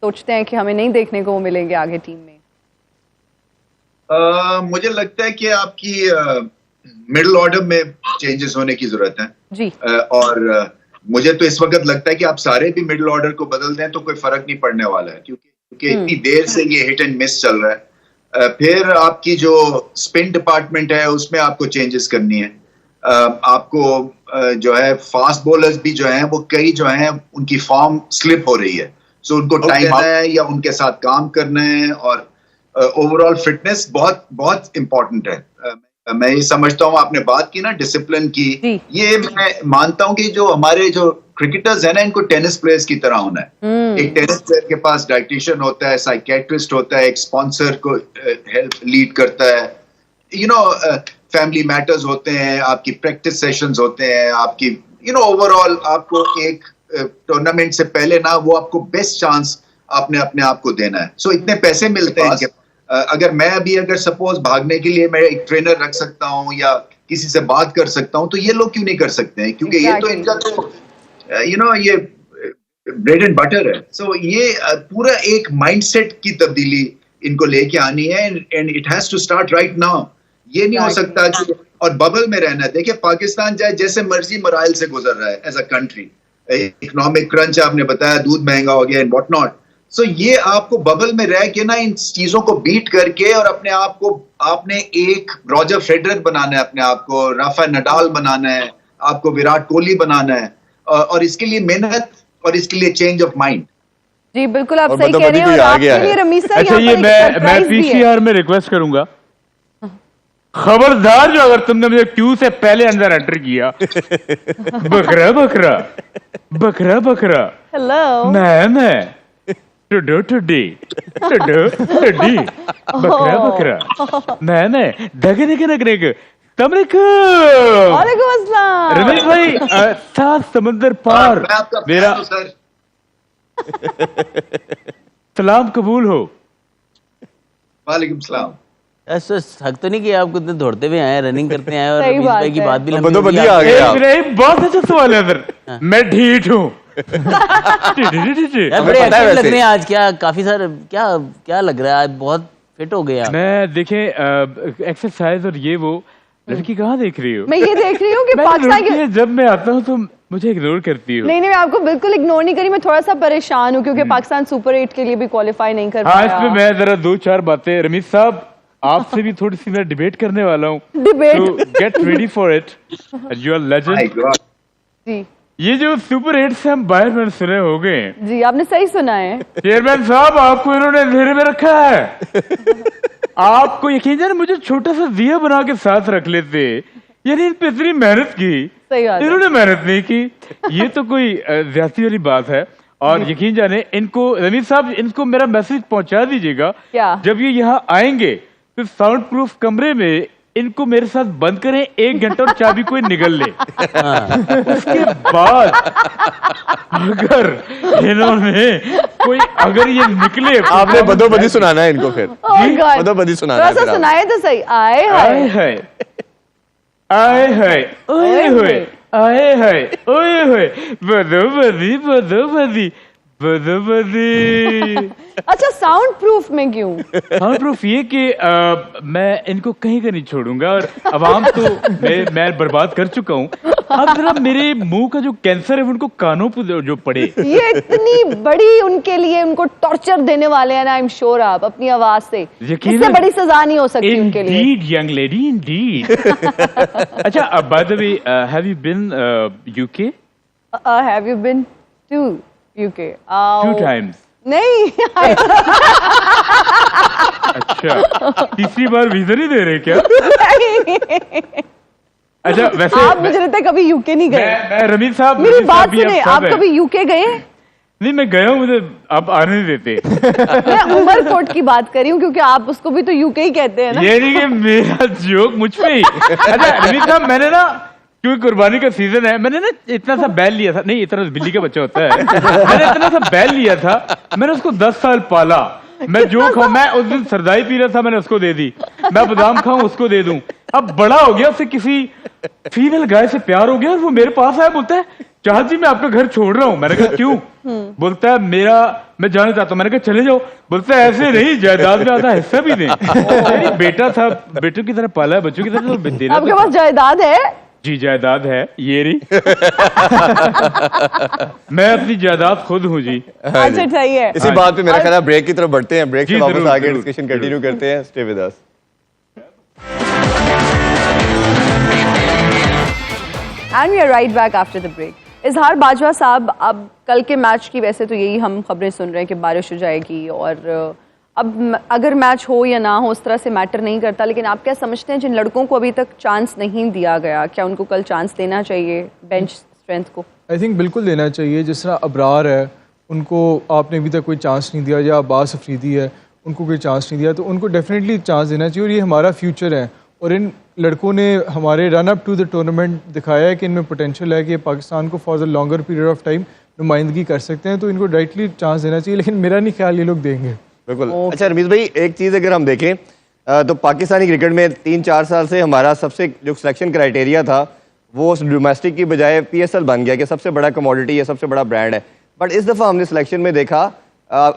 सोचते हैं कि हमें नहीं देखने को मिलेंगे आगे टीम में? मुझे लगता है कि आपकी मिडिल ऑर्डर में चेंजेस होने की जरूरत है जी। और मुझे तो इस वक्त लगता है कि आप सारे भी मिडिल ऑर्डर को बदल दें तो कोई फर्क नहीं पड़ने वाला है, क्योंकि इतनी देर से ये हिट एंड मिस चल रहा है। फिर आपकी जो स्पिन डिपार्टमेंट है उसमें आपको चेंजेस करनी है। आपको जो है फास्ट बॉलर्स भी जो हैं वो कई जो हैं उनकी फॉर्म स्लिप हो रही है, सो उनको टाइम देना है या उनके साथ काम करना है। और ओवरऑल फिटनेस बहुत बहुत इंपॉर्टेंट है। मैं ये समझता हूँ, आपने बात की ना डिसिप्लिन की, ये मैं मानता हूँ कि जो हमारे जो क्रिकेटर्स है ना, इनको टेनिस प्लेयर्स की तरह होना है। एक टेनिस प्लेयर के पास डाइटिशियन होता है, साइकेट्रिस्ट होता है, एक स्पॉन्सर को हेल्प लीड करता है, फैमिली मैटर्स होते हैं, आपकी प्रैक्टिस सेशंस होते हैं, आपकी ओवरऑल आपको एक टूर्नामेंट से पहले ना वो आपको बेस्ट चांस आपने अपने आप को देना है। सो इतने पैसे मिलते हैं, अगर मैं अगर सपोज भागने के लिए मैं एक ट्रेनर रख सकता हूँ या किसी से बात कर सकता हूँ, तो ये लोग क्यों नहीं कर सकते हैं? क्योंकि ये तो इनका तो ये ब्रेड एंड बटर है। सो ये पूरा एक माइंडसेट की तब्दीली इनको लेके आनी है, and it has to start right now. ये नहीं हो सकता कि और बबल में रहना है। देखिए पाकिस्तान चाहे जैसे मर्जी मराइल से गुजर रहा है as a country, economic crunch आपने बताया, दूध महंगा हो गया एंड व्हाट नॉट। सो ये आपको बबल में रह के ना इन चीजों को बीट करके और अपने आप को आपने एक रॉजर फेडरर बनाना है, अपने आप को राफेल नडाल बनाना है, आपको विराट कोहली बनाना है, और इसके लिए मेहनत और इसके लिए चेंज ऑफ माइंड। जी बिल्कुल, आप सही कह रहे हैं। और आपके लिए रमीज सर, अच्छा ये मैं पीसीआर में रिक्वेस्ट करूंगा, खबरदार जो अगर तुमने मुझे क्यू से पहले अंदर एंटर किया, बकरा बकरा बकरा बकरा, हेलो मैं टुडो टुडी टुडो टुडी बकरा बकरा मैं दगे दगे दगे वालेकुम अस्सलाम रमेश भाई, सात समंदर पार मेरा सर सलाम कबूल हो। वालेकुम सलाम। ऐसा थक तो नहीं कि आप कितने दौड़ते हुए आए, रनिंग करते आए और सही रमीज बात भाई की है। बात भी तो लंबी बदो होगी बदी आ गए आप। बहुत अच्छा सवाल है सर, मैं ढीठ हूँ। यार बड़े पता है एक्टिव लग वैसे। रहे हैं आज। क्या काफी सारे क्या लग रहा है आज, बहुत फिट हो गए आप। मैं देखें एक्सरसाइज और ये वो, लड़की कहाँ देख रही हो? मैं ये देख रही हूँ कि मैं पाकिस्तान लड़की के है, जब मैं आता हूँ तो मुझे इग्नोर करती हो। नहीं मैं आपको बिल्कुल इग्नोर नहीं करी, मैं थोड़ा सा परेशान हूँ क्योंकि पाकिस्तान सुपर 8 के लिए भी क्वालिफाई नहीं कर हाँ, पाया। इसमें मैं जरा 2-4 बातें। रमीज साहब आपसे भी थोड़ी सी मैं डिबेट करने वाला हूँ, Debate? तो get ready for it, you are My legend. God. जी ये जो सुपर हिट से हम बाहर में सुने हो गए, जी, आपने सही सुना है। चेयरमैन साहब आपको इन्होंने अंधेरे में रखा है। आपको यकीन है, मुझे छोटा सा दिया बना के साथ रख लेते, यानी इन पे इतनी मेहनत की, सही बात है। इन्होंने मेहनत नहीं की। ये तो कोई ज्यादती वाली बात है। और यकीन जाने, इनको रमीज साहब, इनको मेरा मैसेज पहुंचा दीजिएगा, क्या? जब ये यहाँ आएंगे तो साउंड प्रूफ कमरे में इनको मेरे साथ बंद करें 1 घंटा और चाबी कोई निगल ले। उसके बाद अगर इन्होंने कोई, अगर ये निकले, आपने बदोबदी सुनाना है इनको फिर। Oh God. बदोबदी सुनाना थोड़ा है सा फिर आप। सुनाए तो सही। आए आए हाय। हाय, आए हाय, ओए होए, आए हाय, ओए होए, बदोबदी बदोबदी बदोबदी। अच्छा, साउंड प्रूफ में क्यों? साउंड प्रूफ ये कि मैं इनको कहीं का नहीं छोड़ूंगा, और अवाम तो मैं बर्बाद कर चुका हूँ। अब जरा मेरे मुंह का जो कैंसर है उनको कानों पे जो पड़े। ये इतनी बड़ी उनके लिए, उनको टॉर्चर देने वाले हैं ना, आई एम श्योर आप अपनी आवाज से। यकीनन। इससे बड़ी सजा नहीं हो सकती उनके लिए। Indeed, young lady, indeed. अच्छा, by the way, have you been UK? Have you been to UK? 2 times. नहीं। अच्छा, तीसरी बार वीजा नहीं दे रहे क्या? अच्छा, वैसे आप मुझे लगता है कभी यूके नहीं गए। मैं रमीज साहब, मेरी रमीज बात साहब भी सुने, अब आप सब है। कभी यूके गए? नहीं, मैं गया हूँ, मुझे आप आने नहीं देते। मैं उमरकोट की बात कर रही हूँ, क्योंकि आप उसको भी तो यूके ही कहते हैं ना। ये नहीं कि मेरा जोक मुझ पे ही। अच्छा रमीज साहब, मैंने ना, क्योंकि कुर्बानी का सीजन है, मैंने ना इतना सा बैल लिया था, नहीं इतना बिल्ली का बच्चा होता है, मैंने इतना सा बैल लिया था, मैंने उसको 10 साल पाला। मैं जो खाऊं, मैं उस दिन सरदाई पी रहा था, मैंने उसको दे दी। मैं बादाम खाऊं, उसको दे दूं। अब बड़ा हो गया, उससे किसी फीमेल गाय से प्यार हो गया, और वो मेरे पास आया, बोलता है चाहत जी मैं आपका घर छोड़ रहा हूँ। मैंने कहा क्यों? बोलता है मैं जाना चाहता हूँ। मैंने कहा चले जाओ। बोलता है ऐसे नहीं, जायदाद में आधा हिस्सा भी दें। मेरी बेटा था, बेटों की तरह पाला है, बच्चों की तरह तो देना आपके तो पास जायदाद है? जी जायदाद है, ये रही। मैं अपनी जायदाद खुद हूँ जी। अच्छा, सही है। इसी बात पे मेरा ख्याल है ब्रेक की तरफ बढ़ते हैं। ब्रेक से जी, वापस जरूर, आगे जरूर, डिस्कशन कंटिन्यू करते हैं। Stay with us. And we are right back after the break. Izhar Bajwa साहब, अब कल के मैच की वैसे तो यही हम खबरें सुन रहे हैं कि बारिश हो जाएगी, और अब अगर मैच हो या ना हो उस तरह से मैटर नहीं करता, लेकिन आप क्या समझते हैं जिन लड़कों को अभी तक चांस नहीं दिया गया, क्या उनको कल चांस देना चाहिए बेंच स्ट्रेंथ को? आई थिंक बिल्कुल देना चाहिए। जिस तरह अबरार है, उनको आपने अभी तक कोई चांस नहीं दिया, या अब्बास अफरीदी है, उनको कोई चांस नहीं दिया, तो उनको डेफिनेटली चांस देना चाहिए। और ये हमारा फ्यूचर है, और इन लड़कों ने हमारे run up to the tournament दिखाया है कि इनमें पोटेंशियल है कि पाकिस्तान को for the longer period of time नुमाइंदगी कर सकते हैं, तो इनको डायरेक्टली चांस देना चाहिए। लेकिन मेरा नहीं ख्याल ये लोग देंगे। बिल्कुल। अच्छा रमीज भाई, एक चीज़ अगर हम देखें तो पाकिस्तानी क्रिकेट में 3-4 साल से हमारा सबसे जो सिलेक्शन क्राइटेरिया था वो डोमेस्टिक की बजाय PSL बन गया कि सबसे बड़ा कमोडिटी है, सबसे बड़ा ब्रांड है। बट इस दफ़ा हमने सिलेक्शन में देखा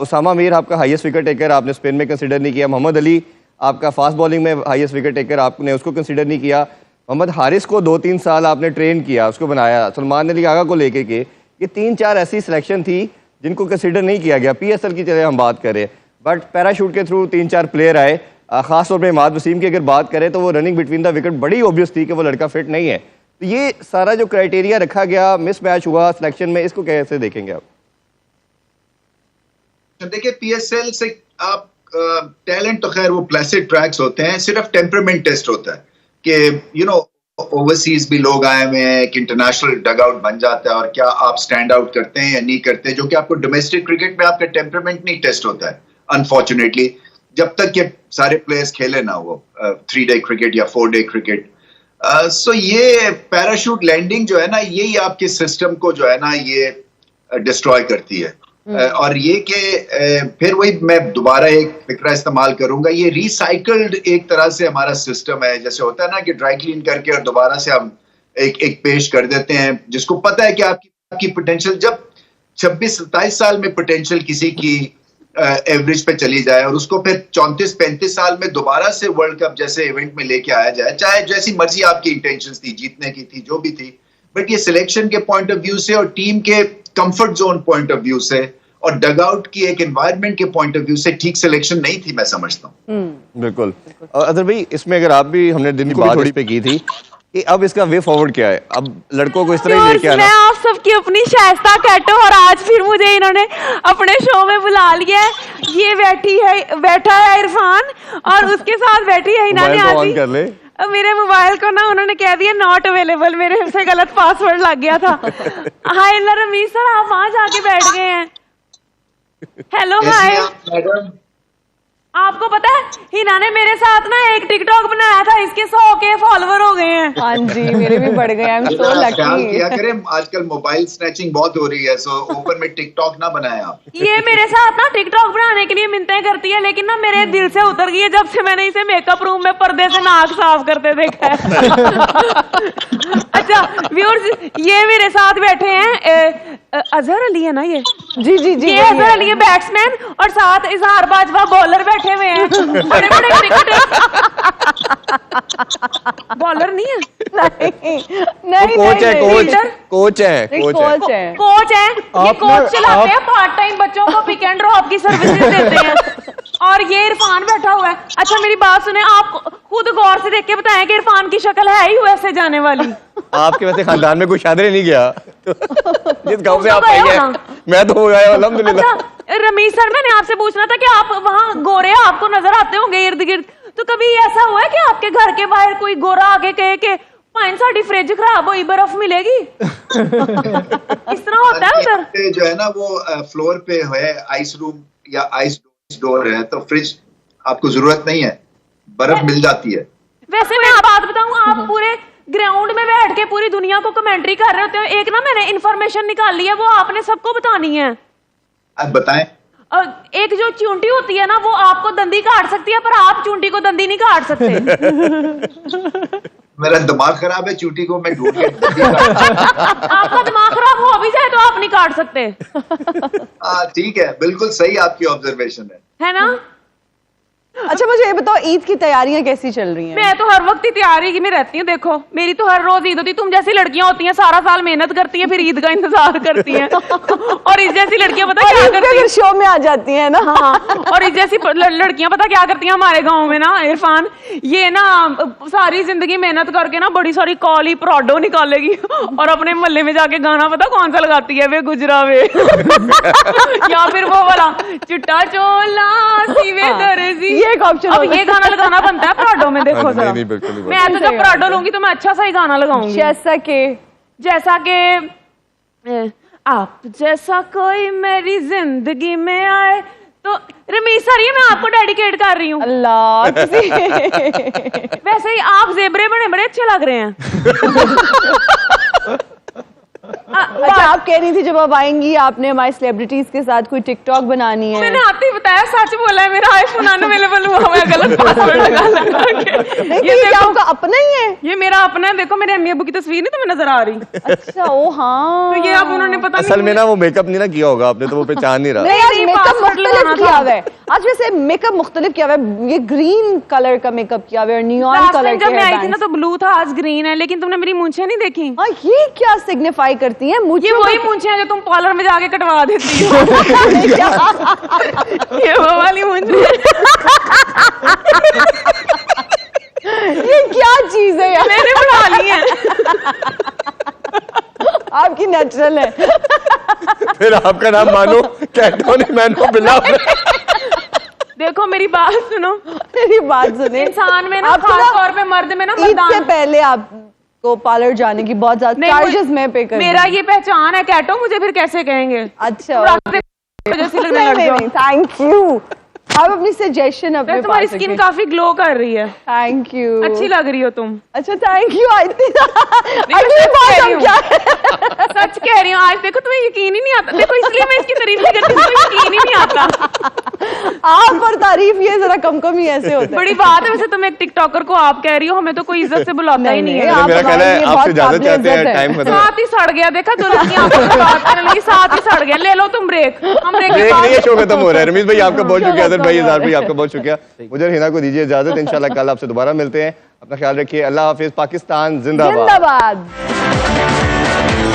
उसामा मीर आपका हाईएस्ट विकेट टेकर, आपने स्पिन में कंसिडर नहीं किया। मोहम्मद अली आपका फास्ट बॉलिंग में हाईएस्ट विकेट टेकर, आपने उसको कंसिडर नहीं किया। मोहम्मद हारिस को 2-3 साल आपने ट्रेन किया, उसको बनाया। सलमान अली आगा को लेके के ये 3-4 ऐसी सिलेक्शन थी जिनको कंसिडर नहीं किया गया। PSL की चले हम बात करें, बट पैराशूट के थ्रू 3-4 प्लेयर आए। खासतौर पर इमाद वसीम की अगर बात करें तो वो रनिंग बिटवीन द विकेट बड़ी ऑब्वियस थी कि वो लड़का फिट नहीं है। तो ये सारा जो क्राइटेरिया रखा गया, मिस मैच हुआ सिलेक्शन में, इसको कैसे देखेंगे आप? देखिए PSL से आप टैलेंट तो खैर वो प्लेसिड ट्रैक्स होते हैं, सिर्फ टेम्परामेंट टेस्ट होता है कि ओवरसीज भी लोग आए हुए हैं, एक इंटरनेशनल डग आउट बन जाता है, और क्या आप स्टैंड आउट करते हैं या नहीं करते, जो कि आपको डोमेस्टिक क्रिकेट में आपका टेम्परामेंट नहीं टेस्ट होता है अनफॉर्चुनेटली, जब तक ये सारे प्लेयर्स खेले ना वो 3 डे क्रिकेट या 4 डे क्रिकेट। सो ये पैराशूट लैंडिंग जो है ना, यही आपके सिस्टम को जो है ना ये डिस्ट्रॉय करती है। और ये कि फिर वही मैं दोबारा एक फिक्रा इस्तेमाल करूंगा, ये रिसाइकल्ड एक तरह से हमारा सिस्टम है। जैसे होता है ना कि ड्राई क्लीन करके और दोबारा से हम एक पेश कर देते हैं, जिसको पता है कि आपकी पोटेंशियल जब 26-27 साल में पोटेंशियल किसी की एवरेज पे चली जाए, और उसको फिर 34-35 साल में दोबारा से वर्ल्ड कप जैसे इवेंट में लेके आया जाए, चाहे जैसी मर्जी आपकी इंटेंशंस थी, जीतने की थी, जो भी थी, बट ये सिलेक्शन के पॉइंट ऑफ व्यू से और टीम के comfort zone point of view से और डगआउट की एक एनवायरनमेंट के पॉइंट ऑफ व्यू से ठीक सिलेक्शन नहीं थी, मैं समझता हूँ। बिल्कुल। और अदर भाई, इसमें अगर आप भी, हमने दिन को थोड़ी पे की थी कि अब इसका वे फॉरवर्ड क्या है, अब लड़कों को इस तरह ही लेके आना। मैं आप सबकी अपनी शाइस्ता कैटो, और आज फिर मुझे इन्होंने अपने शो में बुला लिया है। ये बैठा है इरफान, और उसके साथ बैठी है हिना मोबाइल को ऑन नियाज़ी। कर ले। अब मेरे मोबाइल को ना उन्होंने कह दिया नॉट अवेलेबल, मेरे से गलत पासवर्ड लग गया था। हाय रमीज सर, आप वहां जाके बैठ गए हैं। Hello hi. मैडम, आपको पता है हिना ने मेरे साथ ना एक टिकटॉक बनाया था, इसके 100 के फॉलोवर हो गए हैं। हाँ जी, मेरे भी बढ़ गए। आई एम सो ख्याल किया लकी। करें, आजकल मोबाइल स्नैचिंग बहुत हो रही है, सो ओपन में टिकटॉक ना बनाए आप। ये मेरे साथ ना टिकटॉक बनाने के लिए मिन्नतें करती है, लेकिन ना मेरे दिल से उतर गई है जब से मैंने इसे मेकअप रूम में पर्दे से नाक साफ करते देखा है। अच्छा व्यूअर्स, ये मेरे साथ बैठे हैं अजहर अली है ना, ये जी जी जी, ये अजहर अली बैट्समैन, और साथ इजहार बाजवा बॉलर बैठे हुए हैं। बड़े बड़े क्रिकेटर। बॉलर नहीं है, नहीं कोच है, कोच लीडर? कोच है, कोच है। कोच है। ये कोच चलाते हैं, पार्ट टाइम बच्चों को पिक एंड ड्रॉप की सर्विसेज देते हैं। और ये इरफान बैठा हुआ है। अच्छा मेरी बात सुने, आप खुद गौर से देख के बताएं कि इरफान की शक्ल है ही यूएसए जाने वाली। आपके वैसे खानदान में कोई शादी नहीं गया जिस गांव से तुम आप तो आई गए हो हैं। ना? मैं तो हो गया अल्हम्दुलिल्लाह। अच्छा रमीज सर, मैंने आपसे पूछना था कि आप वहाँ गोरे आपको नजर आते होंगे इर्द गिर्द, तो कभी ऐसा हुआ है कि आपके घर के बाहर कोई गोरा आगे कहे कि पाइन साड़ी फ्रिज खराब हुई, बर्फ मिलेगी? इस तरह होता है उधर? पे जो है ना वो फ्लोर पे है आइस रूम या आइस डोर है, तो फ्रिज आपको जरूरत नहीं है, बर्फ मिल जाती है। वैसे मैं बात बताऊं, आप पूरे ग्राउंड में बैठ के पूरी दुनिया को कमेंट्री कर रहे होते हो। एक ना मैंने इन्फॉर्मेशन निकाली है, वो आपने सबको बतानी है। आप बताएं। एक जो चूंटी होती है ना, वो आपको दंदी काट सकती है, पर आप चूंटी को दंदी नहीं काट सकते। मेरा दिमाग खराब है, चूटी को मैं ढूंढ के आपका दिमाग खराब हो भी जाए तो आप नहीं काट सकते, ठीक है, बिल्कुल सही आपकी ऑब्जर्वेशन है ना? अच्छा मुझे ये बताओ, ईद की तैयारियां कैसी चल रही हैं? मैं तो हर वक्त ही तैयारी में रहती हूँ। देखो मेरी तो हर रोज ईद होती है। तुम जैसी लड़कियां होती हैं सारा साल मेहनत करती हैं, फिर ईद का इंतजार करती हैं। और इस जैसी लड़कियां पता क्या करती हैं, शो में आ जाती हैं ना। हाँ, और इस जैसी लड़कियां पता क्या करती हैं हमारे गांव में ना इरफान, ये ना सारी जिंदगी मेहनत करके ना बड़ी सारी काली पराडो निकालेगी, और अपने मोहल्ले में जाके गाना पता कौन सा लगाती है, वे गुजरा वे। या फिर वो वाला चिट्टा चोला सीवे दर्जी, ये एक ऑप्शन अब ये गाना लगाना बनता है पराडो में। देखो जरा, नहीं, बिल्कुल नहीं मैं तो जब पराडो लूंगी तो मैं अच्छा सा ही गाना लगाऊंगी, जैसा कि आप जैसा कोई मेरी जिंदगी में आए। तो रमीज सर, ये मैं आपको डेडिकेट कर रही हूँ। अल्लाह वैसे ही आप जेबरे बड़े बड़े अच्छे लग रहे हैं। अच्छा आप कह रही थी जब आप आएंगी आपने हमारे सेलिब्रिटीज के साथ कोई टिकटॉक बनानी है। मैंने आते ही बताया, सच बोला है, मेरा आईफोन अनअवेलेबल हुआ है, गलत पासवर्ड लगा के। ये क्या आपका अपना ही है? ये मेरा अपना है। देखो मेरे अम्मी अब्बू की तस्वीर नहीं तुम्हें नजर आ रही? अच्छा ओ हाँ, तो ये अब उन्होंने पता असल में ना वो मेकअप नहीं ना किया होगा आपने, तो वो पहचान नहीं रहा। नहीं आज नहीं, मेकअप पासवर्ड मुख्तलिफ लगाना किया था। हुआ है। आज वैसे मेकअप मुख्तलिफ किया हुआ है, ये ग्रीन कलर का मेकअप किया हुआ है, नियॉन लास्ट कलर टाइम के जब मैं आई थी हेयर ना तो ब्लू था, आज ग्रीन है, लेकिन तुमने मेरी मूंछें नहीं देखी। हाँ ये क्या सिग्निफाई करती हैं? मुझे ये वही मूंछें हैं जो तुम पार्लर में जाके कटवा देती हो। ये वो वाली मूंछें। ये क्या चीज है यार? मैंने बढ़ा ली है। आपकी नेचुरल है। फिर आपका नाम मानो कैटो नहीं, मैनो बिल्ला। देखो मेरी बात सुनो, मेरी बात सुने, इंसान में ना आपको खास तौर पे मर्द में ना ईद से मर्दान पहले आपको पार्लर जाने की बहुत ज्यादा नहीं, चार्जेस मैं पे कर मेरा ये पहचान है कैटो, मुझे फिर कैसे कहेंगे? अच्छा जैसी लगने लग जाओ। Thank you. आप अपनी सजेशन अपने वैसे तुम्हारी स्किन काफी ग्लो कर रही है, थैंक यू, अच्छी लग रही हो तुम। अच्छा थैंक यू। मैं अगली सच बात कह हम रही क्या हूँ। सच कह रही हूँ, आज देखो तुम्हें यकीन ही नहीं आता। देखो इसलिए मैं इसकी तारीफ नहीं करती, तुम्हें यकीन ही नहीं आता। आप पर तारीफ ये जरा कम ही ऐसे होता है। बड़ी बात है। वैसे तुम एक टिकटॉकर को आप कह रही हो, हमें तो कोई इज्जत से बुलाता ही नहीं है। आप मेरा कहना है हमारे लिए आपसे बहुत इजाजत काबिल चाहते हैं, इज्जत है। टाइम खत्म। साथ ही सड़ गया, देखा जो लड़कियां आपस में बात करने लगी, साथ ही सड़ गया। ले लो तुम ब्रेक, हम ब्रेक के ब्रेक नहीं है, बाद शो खत्म हो रहा है। रमीज भाई आपका बहुत शुक्रिया, अदर भाई, इज़हार भाई आपका बहुत शुक्रिया। मुझे और हिना को दीजिए इजाजत, इंशाल्लाह कल आपसे दोबारा मिलते हैं। अपना ख्याल रखिए, अल्लाह हाफिज, पाकिस्तान जिंदाबाद।